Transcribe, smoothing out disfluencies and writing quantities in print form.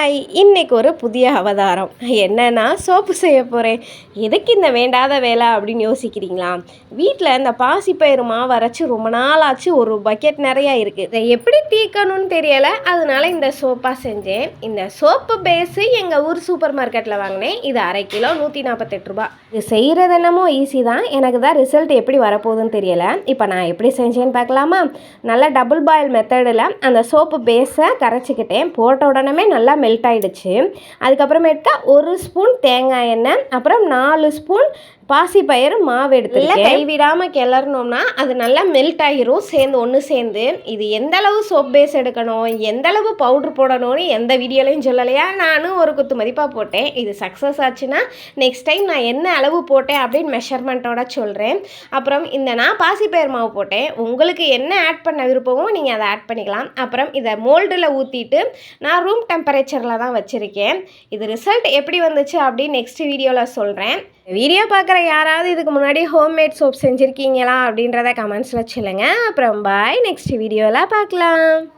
Hi, இன்னைக்கு ஒரு புதிய அவதாரம். என்னன்னா சோப்பு செய்ய போகிறேன். எதுக்கு இந்த வேண்டாத வேலை அப்படின்னு யோசிக்கிறீங்களா? வீட்டில் இந்த பாசிப்பயிறு மாவு அரைச்சி ரொம்ப நாள் ஆச்சு. ஒரு பக்கெட் நிறையா இருக்குது. இதை எப்படி தீர்க்கணும்னு தெரியலை. அதனால இந்த சோப்பாக செஞ்சேன். இந்த சோப்பு பேஸு எங்கள் ஊர் சூப்பர் மார்க்கெட்டில் வாங்கினேன். இது 1/2 கிலோ 148 ரூபா. இது செய்கிறது என்னமோ ஈஸி தான். எனக்கு தான் ரிசல்ட் எப்படி வரப்போகுதுன்னு தெரியலை. இப்போ நான் எப்படி செஞ்சேன்னு பார்க்கலாமா? நல்லா டபுள் பாயில் மெத்தடில் அந்த சோப்பு பேஸை கரைச்சிக்கிட்டேன். போட்ட உடனே நல்லா மெல்ட் ஆகிடுச்சு. அதுக்கப்புறமேட்டா 1 ஸ்பூன் தேங்காய் எண்ணெய், அப்புறம் 4 ஸ்பூன் பாசிப்பயிறு மாவு எடுத்துக்கலாம். கைவிடாமல் கிளறணும்னா அது நல்லா மெல்ட் ஆகிரும். ஒன்று சேர்ந்து இது எந்த அளவு சோப் பேஸ் எடுக்கணும், எந்த அளவு பவுட்ரு போடணும்னு எந்த வீடியோலையும் சொல்லலையா. நானும் ஒரு குத்து மதிப்பாக போட்டேன். இது சக்ஸஸ் ஆச்சுன்னா நெக்ஸ்ட் டைம் நான் என்ன அளவு போட்டேன் அப்படின்னு மெஷர்மெண்ட்டோட சொல்கிறேன். அப்புறம் நான் பாசிப்பயிறு மாவு போட்டேன். உங்களுக்கு என்ன ஆட் பண்ண விருப்பமோ நீங்கள் அதை ஆட் பண்ணிக்கலாம். அப்புறம் இதை மோல்டில் ஊற்றிட்டு நான் ரூம் டெம்பரேச்சரில் தான் வச்சுருக்கேன். இது ரிசல்ட் எப்படி வந்துச்சு அப்படின்னு நெக்ஸ்ட் வீடியோவில் சொல்கிறேன். வீடியோ பார்க்குற யாராவது இதுக்கு முன்னாடி ஹோம்மேட் சோப் செஞ்சுருக்கீங்களா அப்படின்றத கமெண்ட்ஸில் சொல்லுங்கள். அப்புறம் பாய், நெக்ஸ்ட் வீடியோவில் பார்க்கலாம்.